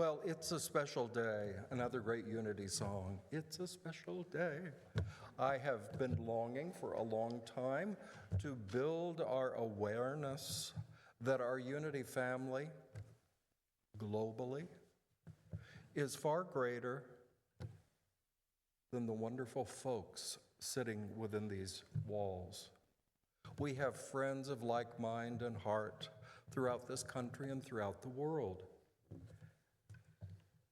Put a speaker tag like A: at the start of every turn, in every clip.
A: Well, it's a special day, another great unity song. It's a special day. I have been longing for a long time to build our awareness that our unity family, globally, is far greater than the wonderful folks sitting within these walls. We have friends of like mind and heart throughout this country and throughout the world.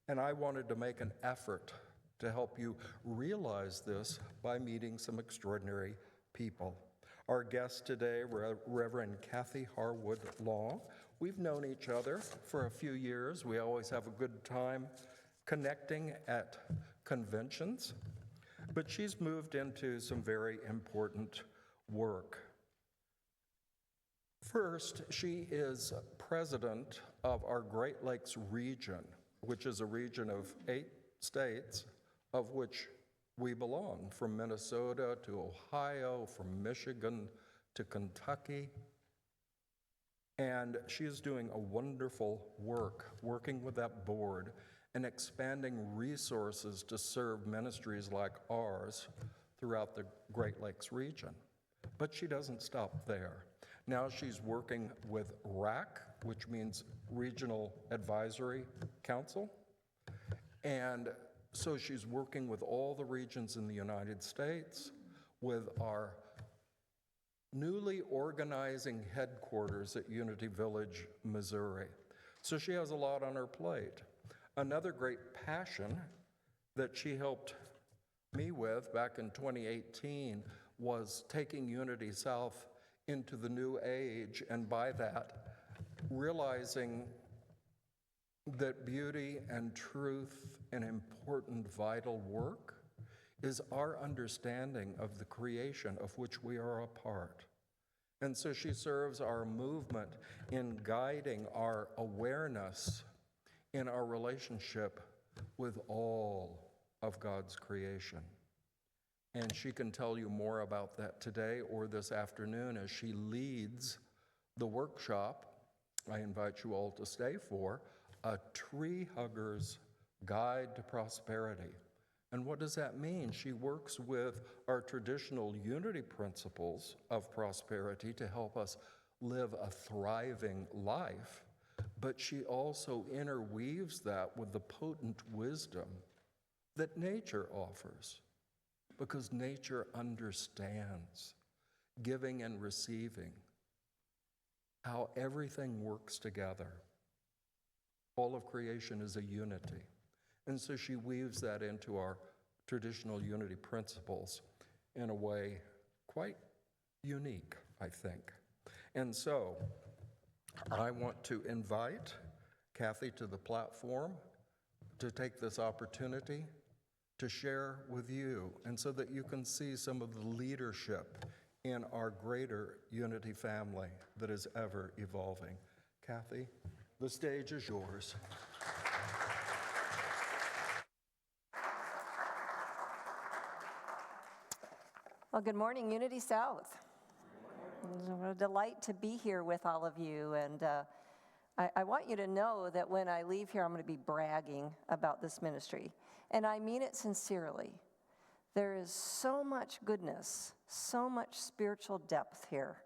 A: And I wanted to make an effort to help you realize this by meeting some extraordinary people. Our guest today, Reverend Kathy Harwood Long. We've known each other for a few years. We always have a good time connecting at conventions, but she's moved into some very important work. First, she is president of our Great Lakes region, which is a region of 8 states, of which we belong, from Minnesota to Ohio, from Michigan to Kentucky. And she is doing a wonderful work, working with that board and expanding resources to serve ministries like ours throughout the Great Lakes region. But she doesn't stop there. Now she's working with RAC, which means Regional Advisory Council. And so she's working with all the regions in the United States, with our newly organizing headquarters at Unity Village, Missouri. So she has a lot on her plate. Another great passion that she helped me with back in 2018 was taking Unity South into the new age, and by that, realizing that beauty and truth and important vital work is our understanding of the creation of which we are a part. And so she serves our movement in guiding our awareness in our relationship with all of God's creation. And she can tell you more about that today or this afternoon as she leads the workshop I invite you all to stay for, A Tree Hugger's Guide to Prosperity. And what does that mean? She works with our traditional unity principles of prosperity to help us live a thriving life, but she also interweaves that with the potent wisdom that nature offers, because nature understands giving and receiving, how everything works together. All of creation is a unity. And so she weaves that into our traditional unity principles in a way quite unique, I think. And so I want to invite Kathy to the platform to take this opportunity to share with you, and so that you can see some of the leadership in our greater unity family that is ever evolving. Kathy, the stage is yours.
B: Well, good morning, Unity South. It's a delight to be here with all of you, and I want you to know that when I leave here, I'm going to be bragging about this ministry, and I mean it sincerely. There is so much goodness, so much spiritual depth here,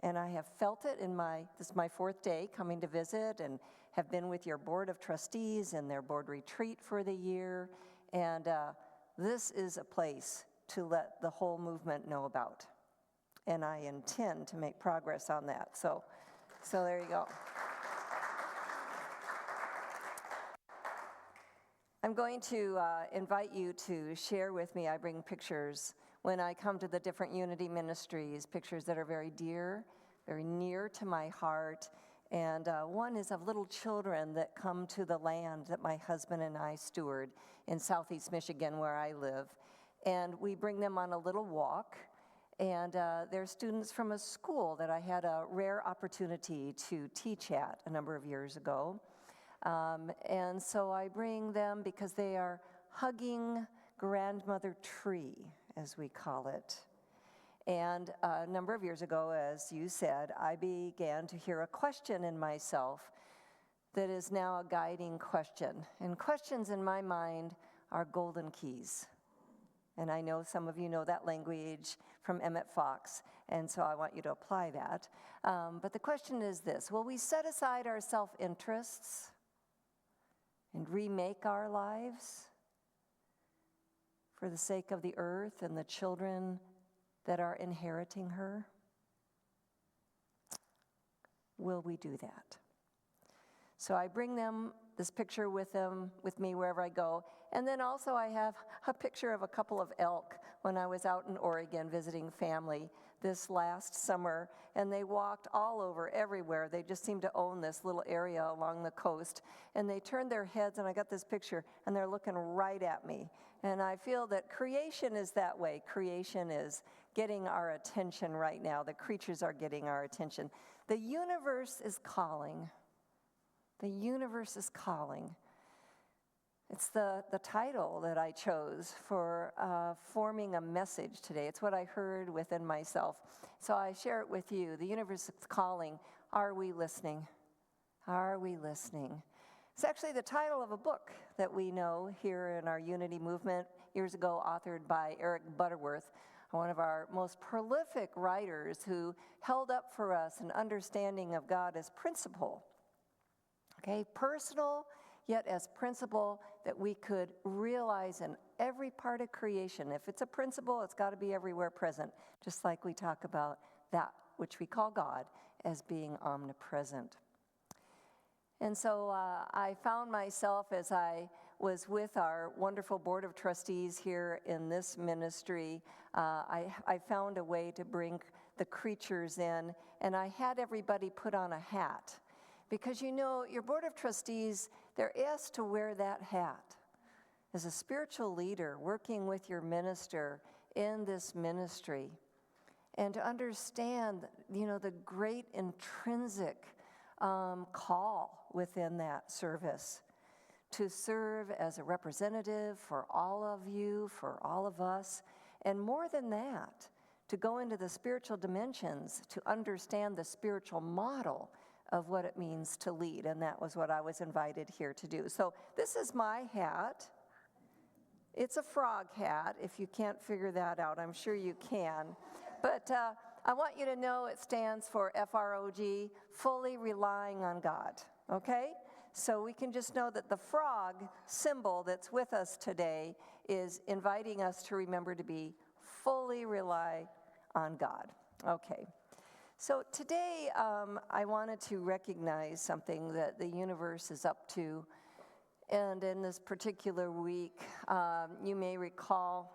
B: and I have felt it this is my 4th day coming to visit, and have been with your board of trustees and their board retreat for the year, and this is a place to let the whole movement know about, and I intend to make progress on that. So there you go. I'm going to invite you to share with me. I bring pictures when I come to the different unity ministries, pictures that are very dear, very near to my heart. And one is of little children that come to the land that my husband and I steward in southeast Michigan, where I live. And we bring them on a little walk. And they're students from a school that I had a rare opportunity to teach at a number of years ago. And so I bring them because they are hugging grandmother tree, as we call it. And a number of years ago, as you said, I began to hear a question in myself that is now a guiding question. And questions in my mind are golden keys. And I know some of you know that language from Emmett Fox, and so I want you to apply that. But the question is this: will we set aside our self-interests and remake our lives for the sake of the earth and the children that are inheriting her? Will we do that? So I bring this picture with me wherever I go. And then also I have a picture of a couple of elk when I was out in Oregon visiting family this last summer. And they walked all over, everywhere. They just seemed to own this little area along the coast. And they turned their heads, and I got this picture, and they're looking right at me. And I feel that creation is that way. Creation is getting our attention right now. The creatures are getting our attention. The universe is calling. The universe is calling. It's the title that I chose for forming a message today. It's what I heard within myself. So I share it with you. The universe is calling. Are we listening? Are we listening? It's actually the title of a book that we know here in our Unity movement, years ago authored by Eric Butterworth, one of our most prolific writers who held up for us an understanding of God as principle. Okay, personal, yet as principle that we could realize in every part of creation. If it's a principle, it's got to be everywhere present, just like we talk about that which we call God as being omnipresent. And so I found myself, as I was with our wonderful board of trustees here in this ministry, I found a way to bring the creatures in, and I had everybody put on a hat. Because you know, your board of trustees, they're asked to wear that hat. As a spiritual leader, working with your minister in this ministry, and to understand, the great intrinsic call within that service, to serve as a representative for all of you, for all of us, and more than that, to go into the spiritual dimensions, to understand the spiritual model of what it means to lead, and that was what I was invited here to do. So this is my hat. It's a frog hat. If you can't figure that out, I'm sure you can. But I want you to know it stands for FROG, fully relying on God, okay? So we can just know that the frog symbol that's with us today is inviting us to remember to be fully rely on God. Okay. So today, I wanted to recognize something that the universe is up to. And in this particular week, you may recall,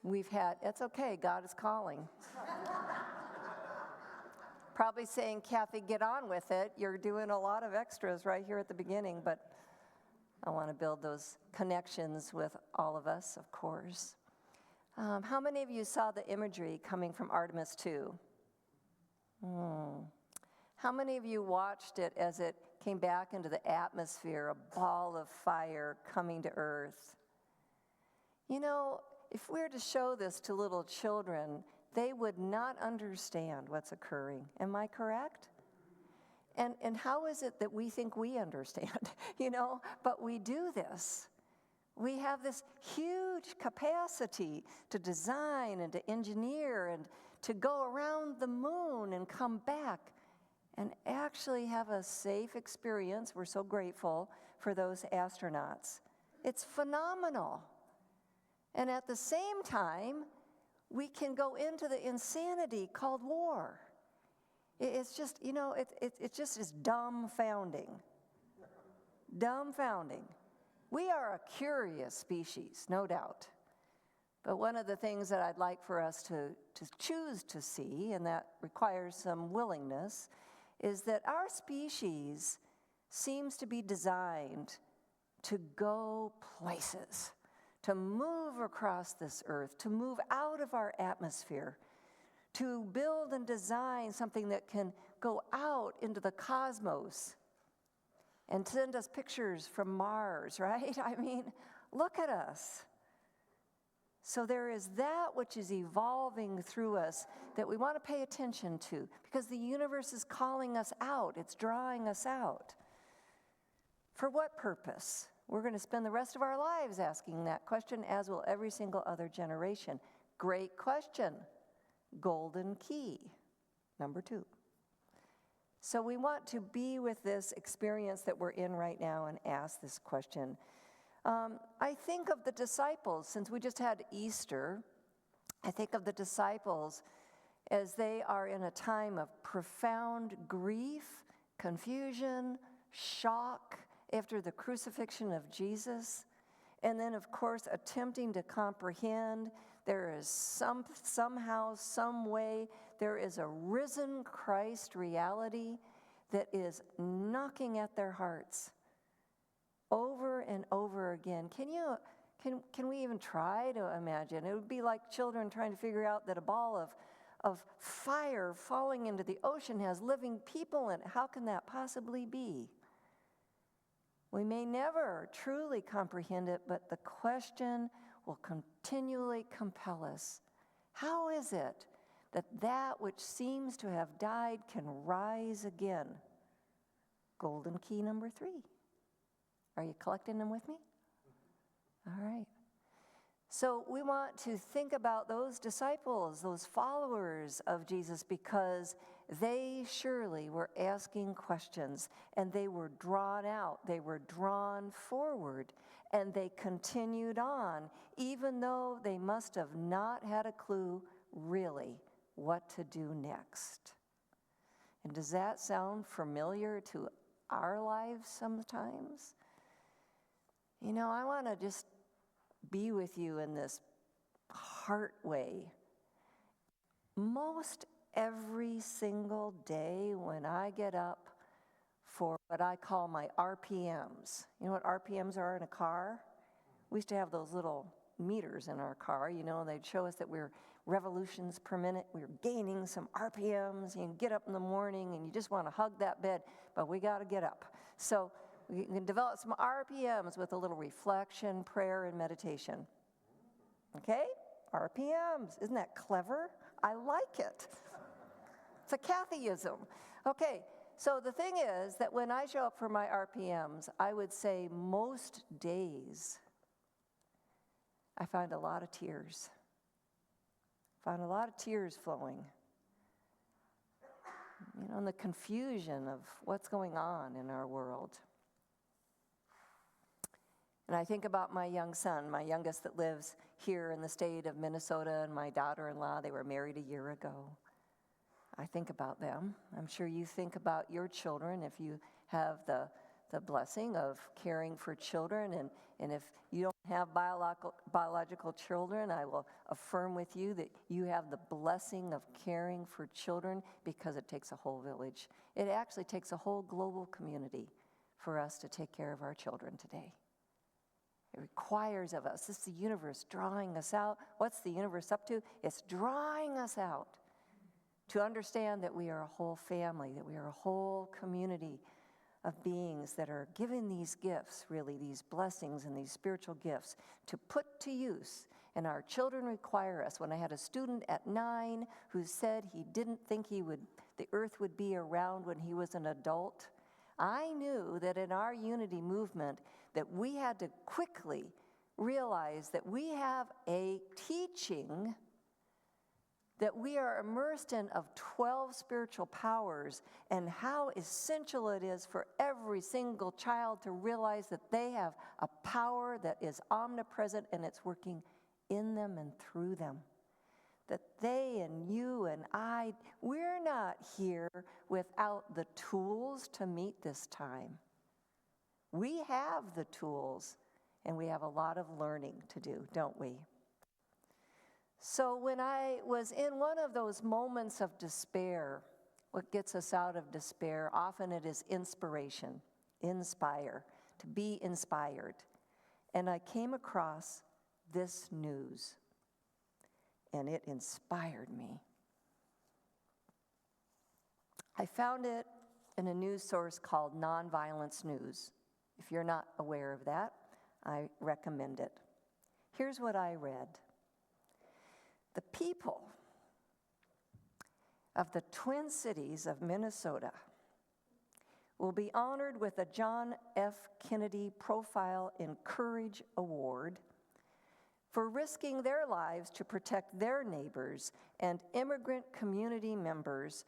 B: it's okay, God is calling. Probably saying, Kathy, get on with it. You're doing a lot of extras right here at the beginning, but I want to build those connections with all of us, of course. How many of you saw the imagery coming from Artemis 2? How many of you watched it as it came back into the atmosphere, a ball of fire coming to Earth? If we were to show this to little children, they would not understand what's occurring. Am I correct? And how is it that we think we understand? But we do this. We have this huge capacity to design and to engineer and to go around the moon and come back and actually have a safe experience. We're so grateful for those astronauts. It's phenomenal. And at the same time, we can go into the insanity called war. It's just, it just is dumbfounding. Dumbfounding. We are a curious species, no doubt. But one of the things that I'd like for us to choose to see, and that requires some willingness, is that our species seems to be designed to go places, to move across this earth, to move out of our atmosphere, to build and design something that can go out into the cosmos and send us pictures from Mars, right? I mean, look at us. So there is that which is evolving through us that we want to pay attention to, because the universe is calling us out. It's drawing us out. For what purpose? We're going to spend the rest of our lives asking that question, as will every single other generation. Great question. Golden key. Number 2. So we want to be with this experience that we're in right now and ask this question. I think of the disciples, since we just had Easter, I think of the disciples as they are in a time of profound grief, confusion, shock after the crucifixion of Jesus, and then, of course, attempting to comprehend there is somehow, some way, there is a risen Christ reality that is knocking at their hearts over and over again. Can we even try to imagine? It would be like children trying to figure out that a ball of fire falling into the ocean has living people in it. How can that possibly be? We may never truly comprehend it, but the question will continually compel us. How is it that that which seems to have died can rise again? Golden key number 3. Are you collecting them with me? All right. So we want to think about those disciples, those followers of Jesus, because they surely were asking questions, and they were drawn out, they were drawn forward, and they continued on, even though they must have not had a clue really what to do next. And does that sound familiar to our lives sometimes? You know, I want to just be with you in this heart way. Most every single day when I get up for what I call my RPMs. You know what RPMs are in a car? We used to have those little meters in our car, you know, they'd show us that we're revolutions per minute. We were gaining some RPMs. You can get up in the morning and you just want to hug that bed, but we got to get up. So we can develop some RPMs with a little reflection, prayer, and meditation. Okay? RPMs. Isn't that clever? I like it. It's a Kathyism. Okay, so the thing is that when I show up for my RPMs, I would say most days I find a lot of tears. Find a lot of tears flowing. You know, in the confusion of what's going on in our world. And I think about my young son, my youngest that lives here in the state of Minnesota, and my daughter-in-law. They were married a year ago. I think about them. I'm sure you think about your children if you have the blessing of caring for children. And if you don't have biological children, I will affirm with you that you have the blessing of caring for children, because it takes a whole village. It actually takes a whole global community for us to take care of our children today. It requires of us. This is the universe drawing us out. What's the universe up to? It's drawing us out to understand that we are a whole family, that we are a whole community of beings that are given these gifts, really, these blessings and these spiritual gifts to put to use. And our children require us. When I had a student at 9 who said he didn't think the earth would be around when he was an adult, I knew that in our unity movement that we had to quickly realize that we have a teaching that we are immersed in of 12 spiritual powers, and how essential it is for every single child to realize that they have a power that is omnipresent and it's working in them and through them. That they and you and I, we're not here without the tools to meet this time. We have the tools, and we have a lot of learning to do, don't we? So when I was in one of those moments of despair, what gets us out of despair, often it is inspiration, inspire, to be inspired. And I came across this news, and it inspired me. I found it in a news source called Nonviolence News. If you're not aware of that, I recommend it. Here's what I read. The people of the Twin Cities of Minnesota will be honored with a John F. Kennedy Profile in Courage Award for risking their lives to protect their neighbors and immigrant community members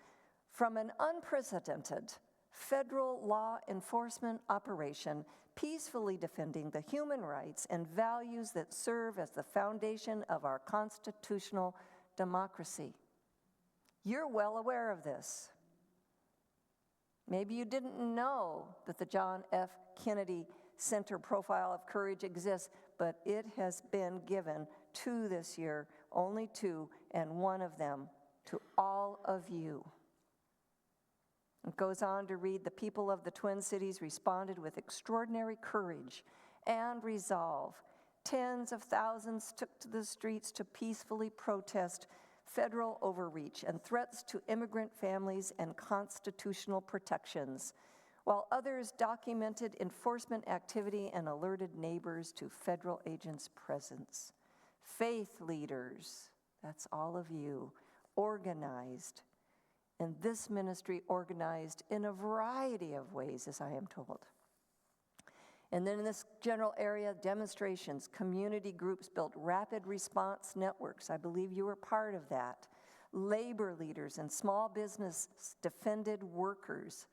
B: from an unprecedented federal law enforcement operation peacefully defending the human rights and values that serve as the foundation of our constitutional democracy. You're well aware of this. Maybe you didn't know that the John F. Kennedy Center Profile of Courage exists, but it has been given 2 this year, only 2, and one of them to all of you. It goes on to read, the people of the Twin Cities responded with extraordinary courage and resolve. Tens of thousands took to the streets to peacefully protest federal overreach and threats to immigrant families and constitutional protections, while others documented enforcement activity and alerted neighbors to federal agents' presence. Faith leaders, that's all of you, organized. And this ministry organized in a variety of ways, as I am told. And then in this general area, demonstrations, community groups built rapid response networks. I believe you were part of that. Labor leaders and small business defended workers.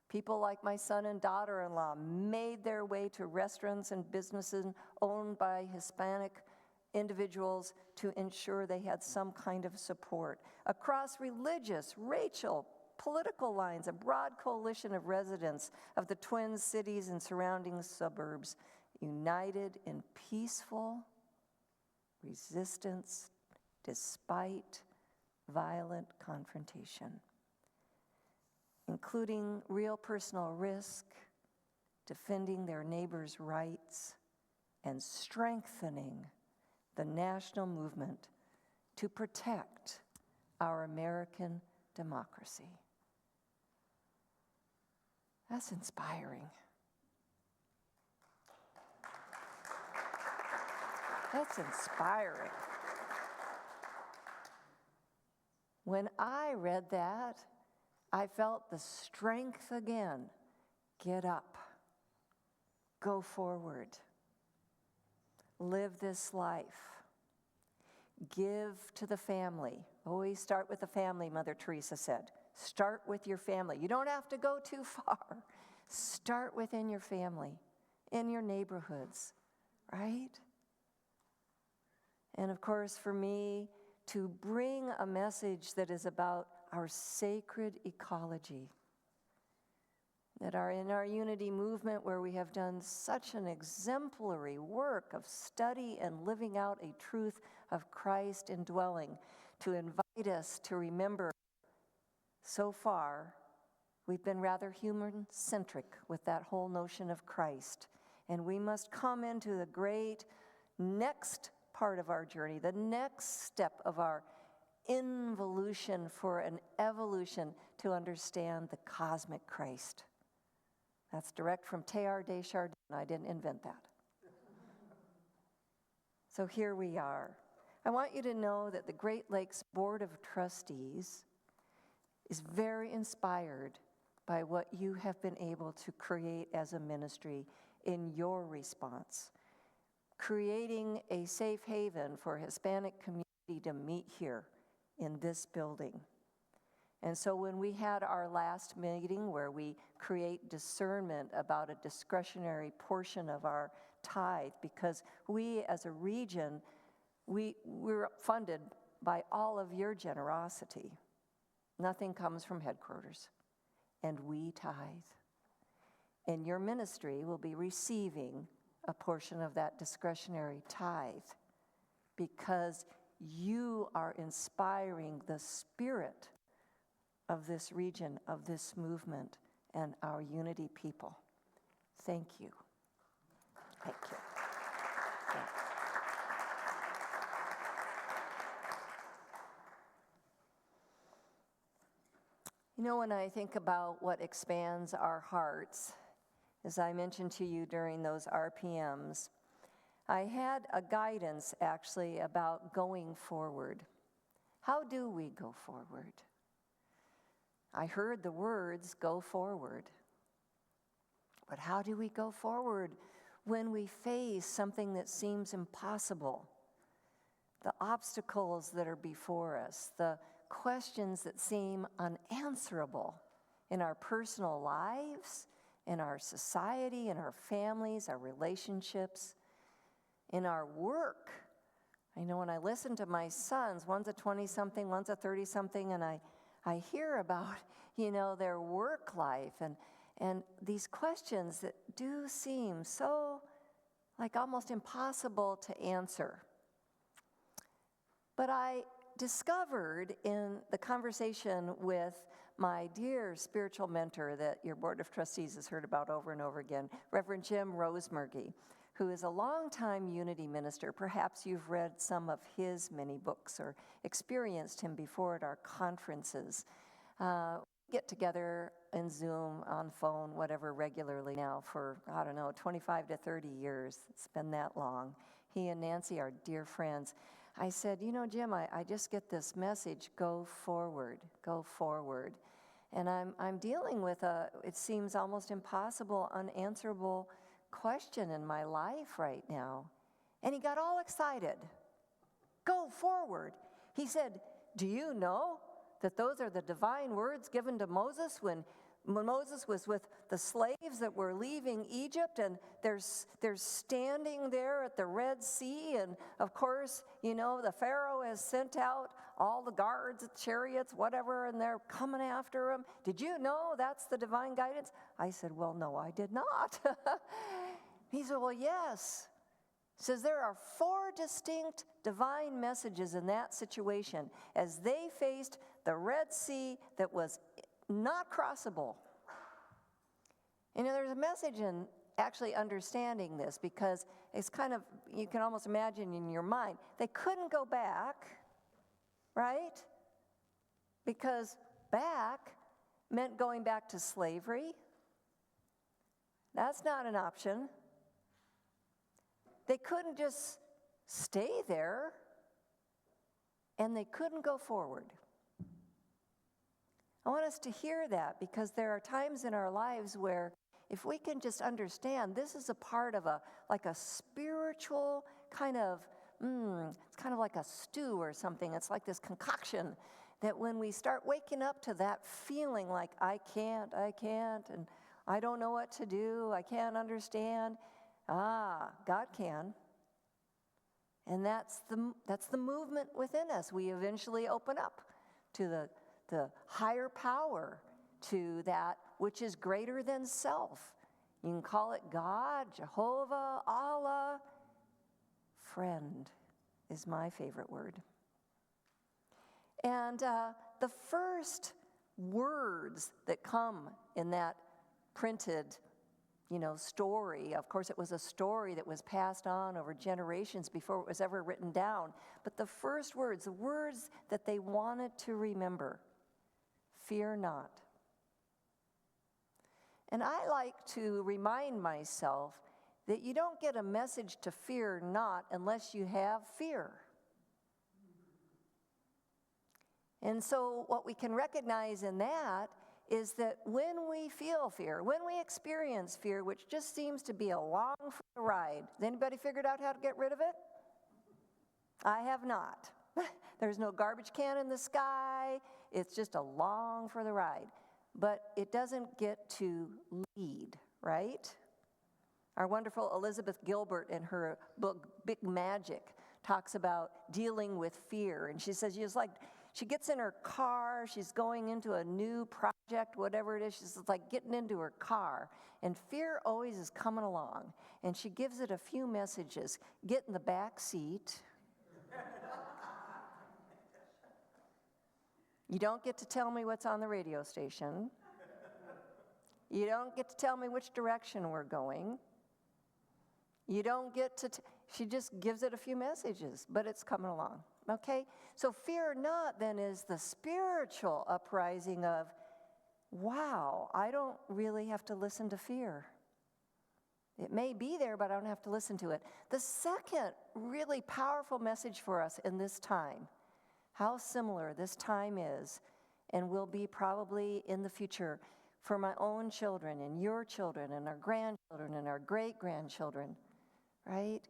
B: People like my son and daughter-in-law made their way to restaurants and businesses owned by Hispanic individuals to ensure they had some kind of support. Across religious, racial, political lines, a broad coalition of residents of the Twin Cities and surrounding suburbs united in peaceful resistance despite violent confrontation, including real personal risk, defending their neighbors' rights, and strengthening the national movement to protect our American democracy. That's inspiring. That's inspiring. When I read that, I felt the strength again. Get up. Go forward. Live this life. Give to the family. Always start with the family, Mother Teresa said. Start with your family. You don't have to go too far. Start within your family, in your neighborhoods, right? And of course, for me, to bring a message that is about our sacred ecology, that are in our unity movement where we have done such an exemplary work of study and living out a truth of Christ indwelling, to invite us to remember, so far, we've been rather human-centric with that whole notion of Christ. And we must come into the great next part of our journey, the next step of our involution for an evolution to understand the cosmic Christ. That's direct from Teilhard de Chardin. I didn't invent that. So here we are. I want you to know that the Great Lakes Board of Trustees is very inspired by what you have been able to create as a ministry in your response. Creating a safe haven for Hispanic community to meet here in this building. And so when we had our last meeting where we create discernment about a discretionary portion of our tithe, because we as a region, we're funded by all of your generosity. Nothing comes from headquarters, and we tithe. And your ministry will be receiving a portion of that discretionary tithe because you are inspiring the spirit of this region, of this movement, and our unity people. Thank you. Thank you. Yeah. You know, when I think about what expands our hearts, as I mentioned to you during those RPMs, I had a guidance actually about going forward. How do we go forward? I heard the words, go forward. But how do we go forward when we face something that seems impossible? The obstacles that are before us, the questions that seem unanswerable in our personal lives, in our society, in our families, our relationships, in our work. I know when I listen to my sons, one's a 20-something, one's a 30-something, and I hear about, their work life and these questions that do seem so like almost impossible to answer. But I discovered in the conversation with my dear spiritual mentor that your Board of Trustees has heard about over and over again, Reverend Jim Rosemergy, who is a longtime Unity minister. Perhaps you've read some of his many books or experienced him before at our conferences. We get together in Zoom, on phone, whatever, regularly now for, 25 to 30 years. It's been that long. He and Nancy are dear friends. I said, Jim, I just get this message, go forward, go forward. And I'm dealing with it seems almost impossible, unanswerable question in my life right now. And he got all excited. Go forward. He said, do you know that those are the divine words given to Moses when Moses was with the slaves that were leaving Egypt, and they're standing there at the Red Sea, and of course, the Pharaoh has sent out all the guards, chariots, whatever, and they're coming after him. Did you know that's the divine guidance? I said, well, no, I did not. He said, well, yes. He says there are 4 distinct divine messages in that situation as they faced the Red Sea that was not crossable. There's a message in actually understanding this, because it's kind of, you can almost imagine in your mind, they couldn't go back, right? Because back meant going back to slavery. That's not an option. They couldn't just stay there, and they couldn't go forward. I want us to hear that, because there are times in our lives where if we can just understand this is a part of a spiritual kind of, it's kind of like a stew or something. It's like this concoction that when we start waking up to that feeling like I can't, and I don't know what to do, I can't understand, God can. And that's the movement within us. We eventually open up to the higher power, to that which is greater than self. You can call it God, Jehovah, Allah. Friend is my favorite word. And the first words that come in that printed story, of course it was a story that was passed on over generations before it was ever written down, but the first words, the words that they wanted to remember, fear not. And I like to remind myself that you don't get a message to fear not unless you have fear. And so what we can recognize in that is that when we feel fear, when we experience fear, which just seems to be along for the ride, has anybody figured out how to get rid of it? I have not. There's no garbage can in the sky. It's just along for the ride. But it doesn't get to lead, right? Our wonderful Elizabeth Gilbert in her book, Big Magic, talks about dealing with fear. And she says, she gets in her car, she's going into a new project, whatever it is, she's like getting into her car, and fear always is coming along. And she gives it a few messages. Get in the back seat. You don't get to tell me what's on the radio station. You don't get to tell me which direction we're going. You don't get to, she just gives it a few messages, but it's coming along, okay? So fear not then is the spiritual uprising of, wow, I don't really have to listen to fear. It may be there, but I don't have to listen to it. The second really powerful message for us in this time, how similar this time is and will be probably in the future for my own children and your children and our grandchildren and our great-grandchildren, right?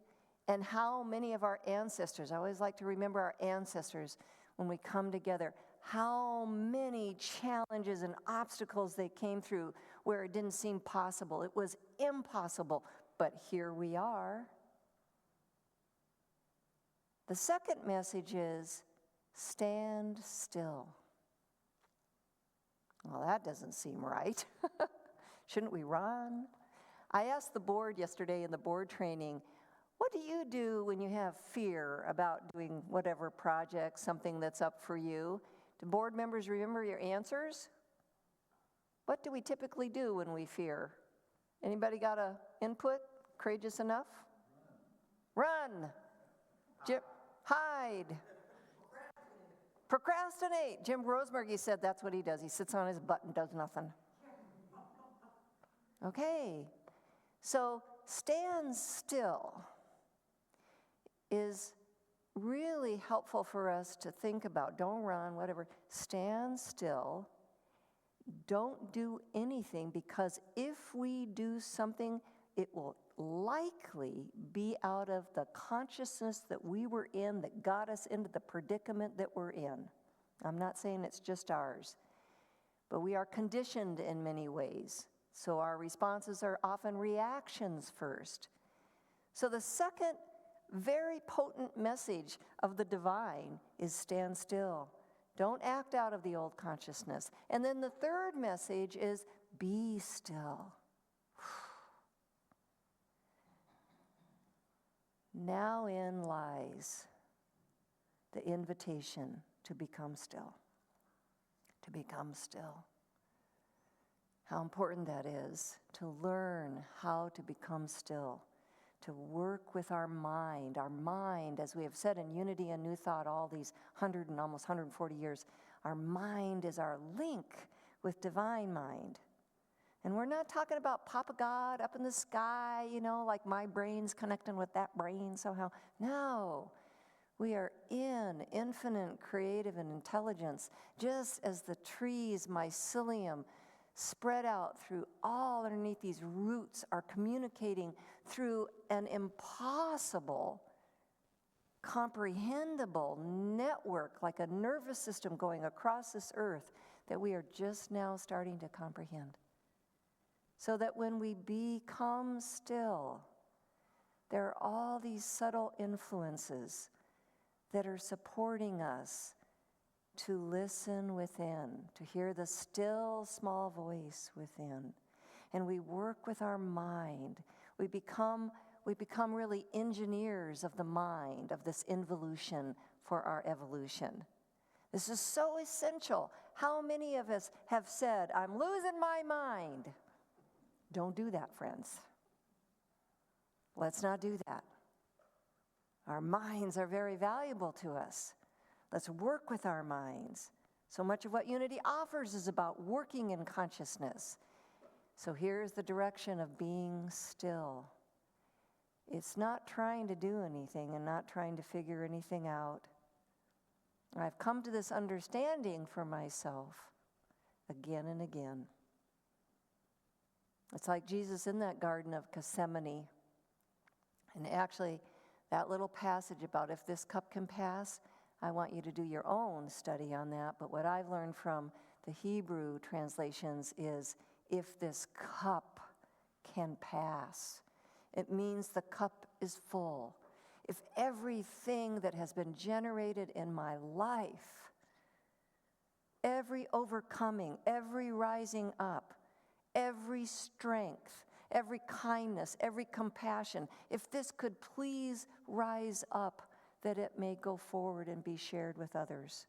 B: And how many of our ancestors, I always like to remember our ancestors when we come together, how many challenges and obstacles they came through where it didn't seem possible. It was impossible, but here we are. The second message is stand still. Well, that doesn't seem right. Shouldn't we run? I asked the board yesterday in the board training, what do you do when you have fear about doing whatever project, something that's up for you? Do board members remember your answers? What do we typically do when we fear? Anybody got a input? Courageous enough? Run. Hide. Procrastinate. Jim Roseberg said that's what he does. He sits on his butt and does nothing. Okay, so stand still is really helpful for us to think about. Don't run, whatever. Stand still. Don't do anything, because if we do something, it will likely be out of the consciousness that we were in that got us into the predicament that we're in. I'm not saying it's just ours, but we are conditioned in many ways. So our responses are often reactions first. So the second very potent message of the divine is stand still. Don't act out of the old consciousness. And then the third message is be still. Now in lies the invitation to become still. To become still. How important that is to learn how to become still, to work with our mind. Our mind, as we have said in Unity and New Thought all these 100 and almost 140 years, our mind is our link with divine mind. And we're not talking about Papa God up in the sky, like my brain's connecting with that brain somehow. No, we are in infinite creative and intelligence, just as the trees, mycelium, spread out through all underneath these roots are communicating through an impossible, comprehensible network, like a nervous system going across this earth that we are just now starting to comprehend. So that when we become still, there are all these subtle influences that are supporting us to listen within, to hear the still small voice within. And we work with our mind. We become really engineers of the mind, of this involution for our evolution. This is so essential. How many of us have said, I'm losing my mind? Don't do that, friends. Let's not do that. Our minds are very valuable to us. Let's work with our minds. So much of what Unity offers is about working in consciousness. So here's the direction of being still. It's not trying to do anything and not trying to figure anything out. I've come to this understanding for myself again and again. It's like Jesus in that Garden of Gethsemane. And actually, that little passage about if this cup can pass, I want you to do your own study on that. But what I've learned from the Hebrew translations is if this cup can pass, it means the cup is full. If everything that has been generated in my life, every overcoming, every rising up, every strength, every kindness, every compassion, if this could please rise up, that it may go forward and be shared with others.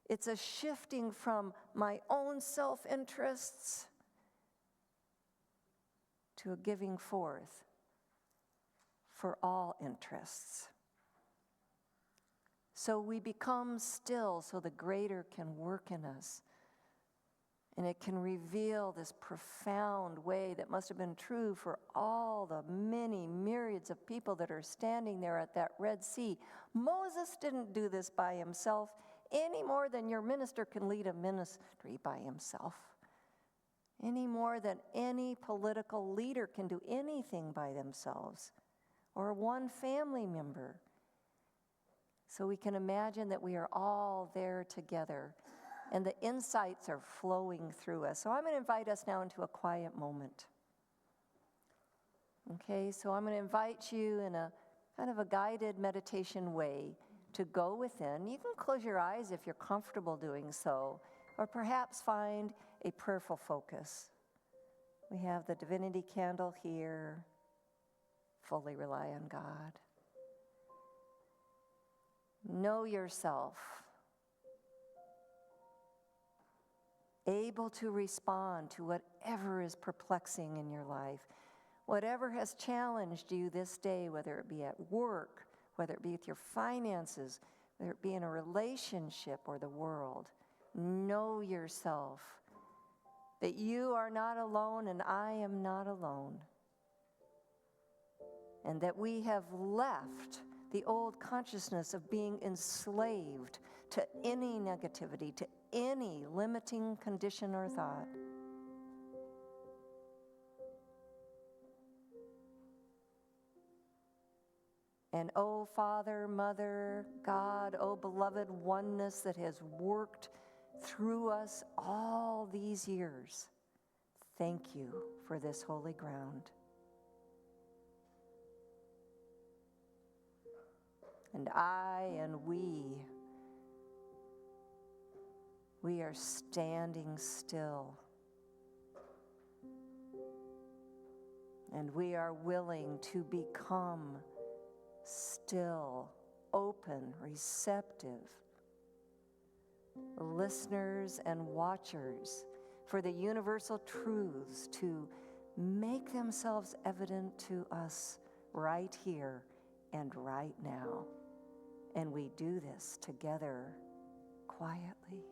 B: It's a shifting from my own self-interests to a giving forth for all interests. So we become still so the greater can work in us. And it can reveal this profound way that must have been true for all the many myriads of people that are standing there at that Red Sea. Moses didn't do this by himself any more than your minister can lead a ministry by himself, any more than any political leader can do anything by themselves, or one family member. So we can imagine that we are all there together, and the insights are flowing through us. So I'm going to invite us now into a quiet moment. Okay, so I'm going to invite you in a kind of a guided meditation way to go within. You can close your eyes if you're comfortable doing so, or perhaps find a prayerful focus. We have the divinity candle here. Fully rely on God. Know yourself, able to respond to whatever is perplexing in your life, whatever has challenged you this day, whether it be at work, whether it be with your finances, whether it be in a relationship or the world. Know yourself, that you are not alone and I am not alone, and that we have left the old consciousness of being enslaved to any negativity, to any limiting condition or thought. And oh, Father, Mother, God, oh, beloved oneness that has worked through us all these years, thank you for this holy ground. And I and we are standing still. And we are willing to become still, open, receptive, listeners and watchers for the universal truths to make themselves evident to us right here and right now. And we do this together quietly.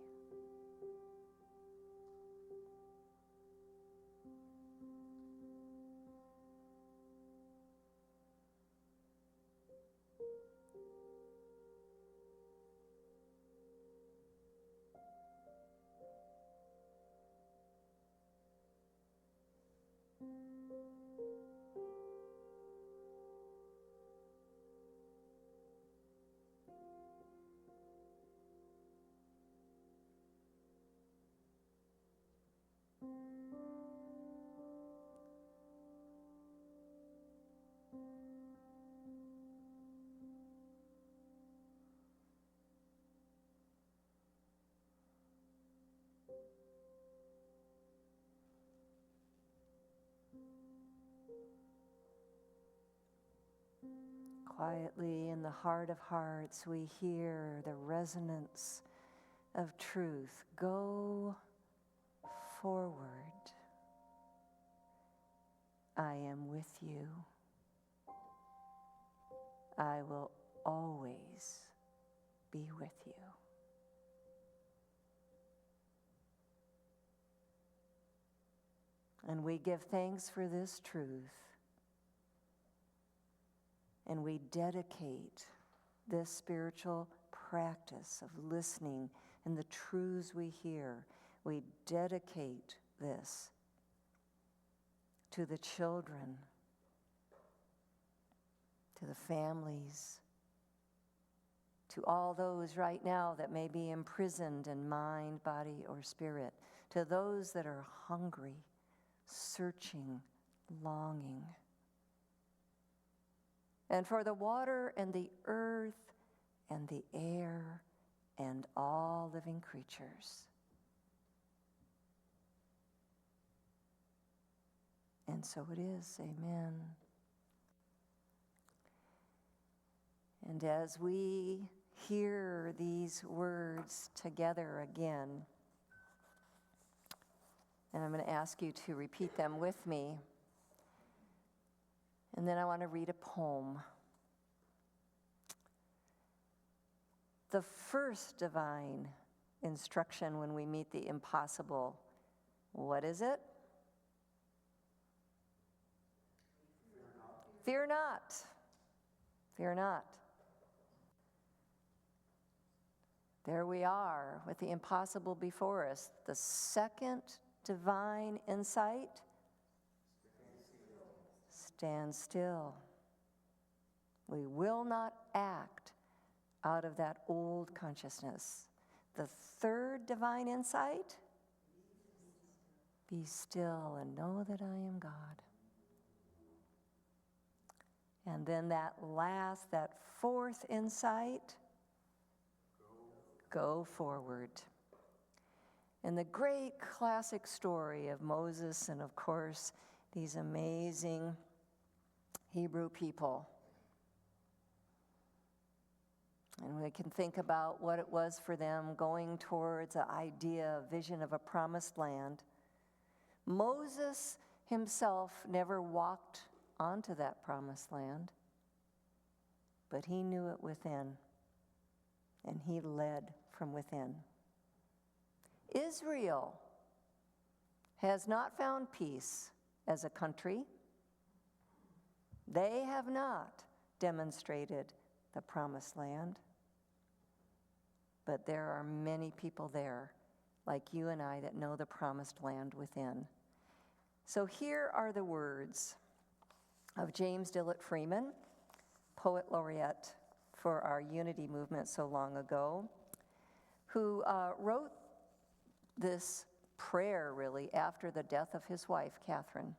B: Quietly in the heart of hearts, we hear the resonance of truth. Go forward. I am with you. I will always be with you. And we give thanks for this truth. And we dedicate this spiritual practice of listening and the truths we hear. We dedicate this to the children, to the families, to all those right now that may be imprisoned in mind, body, or spirit, to those that are hungry, searching, longing. And for the water and the earth and the air and all living creatures. And so it is, amen. And as we hear these words together again, and I'm going to ask you to repeat them with me, and then I want to read a poem. The first divine instruction when we meet the impossible What is it? Fear not. Fear not. There we are with the impossible before us. The second divine insight. Stand still. We will not act out of that old consciousness. The third divine insight. Be still and know that I am God. And then that fourth insight, go forward. And the great classic story of Moses and, of course, these amazing Hebrew people. And we can think about what it was for them going towards an idea, a vision of a promised land. Moses himself never walked onto that promised land, but he knew it within, and he led from within. Israel has not found peace as a country. They have not demonstrated the promised land, but there are many people there, like you and I, that know the promised land within. So here are the words of James Dillett Freeman, poet laureate for our unity movement so long ago, who wrote this prayer, really, after the death of his wife, Catherine.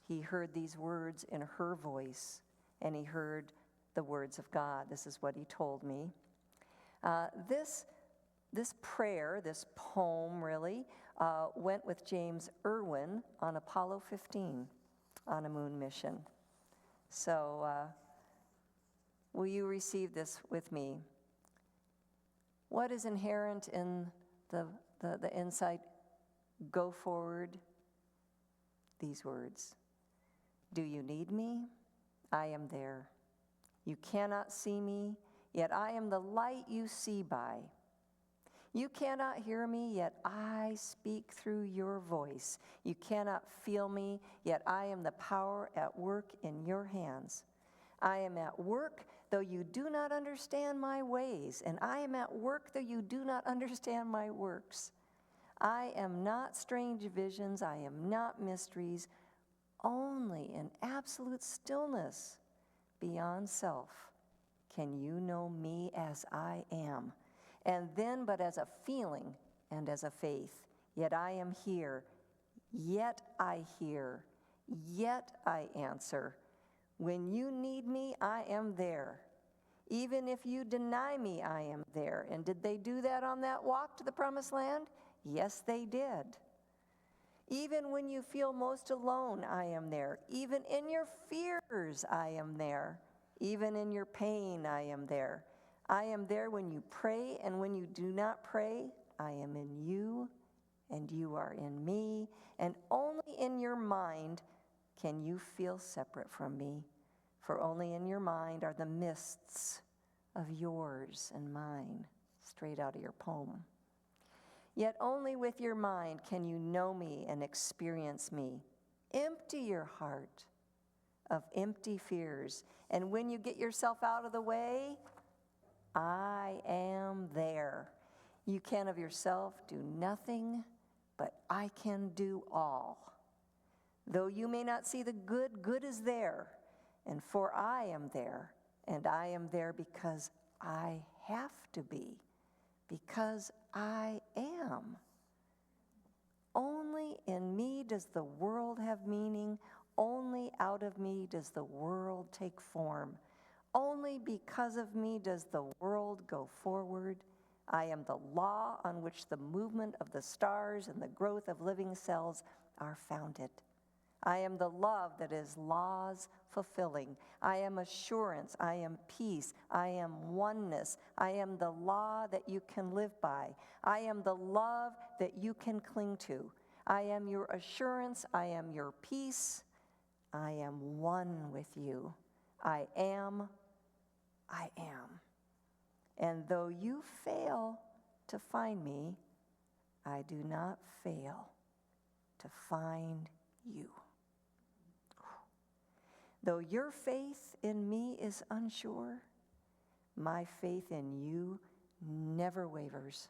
B: He heard these words in her voice, and he heard the words of God. This is what he told me. This prayer, this poem, really, went with James Irwin on Apollo 15 on a moon mission. So will you receive this with me? What is inherent in the insight, go forward? These words. Do you need me? I am there. You cannot see me, yet I am the light you see by. You cannot hear me, yet I speak through your voice. You cannot feel me, yet I am the power at work in your hands. I am at work, though you do not understand my ways, and I am at work, though you do not understand my works. I am not strange visions, I am not mysteries, only in absolute stillness beyond self can you know me as I am. And then but as a feeling and as a faith, yet I am here, yet I hear, yet I answer. When you need me, I am there. Even if you deny me, I am there. And did they do that on that walk to the promised land? Yes, they did. Even when you feel most alone, I am there. Even in your fears, I am there. Even in your pain, I am there. I am there when you pray, and when you do not pray, I am in you, and you are in me, and only in your mind can you feel separate from me, for only in your mind are the mists of yours and mine, straight out of your poem. Yet only with your mind can you know me and experience me. Empty your heart of empty fears, and when you get yourself out of the way, I am there. You can of yourself do nothing, but I can do all. Though you may not see the good, good is there, and for I am there, and I am there because I have to be, because I am. Only in me does the world have meaning. Only out of me does the world take form. Only because of me does the world go forward. I am the law on which the movement of the stars and the growth of living cells are founded. I am the love that is laws fulfilling. I am assurance. I am peace. I am oneness. I am the law that you can live by. I am the love that you can cling to. I am your assurance. I am your peace. I am one with you. I am. And though you fail to find me, I do not fail to find you. Though your faith in me is unsure, my faith in you never wavers,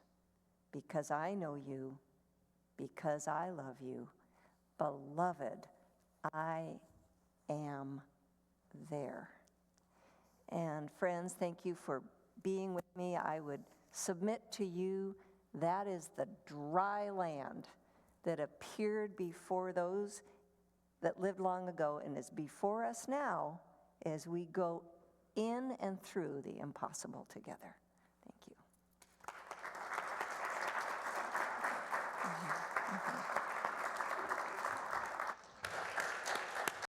B: because I know you, because I love you. Beloved, I am there. And friends, thank you for being with me. I would submit to you that is the dry land that appeared before those that lived long ago and is before us now as we go in and through the impossible together.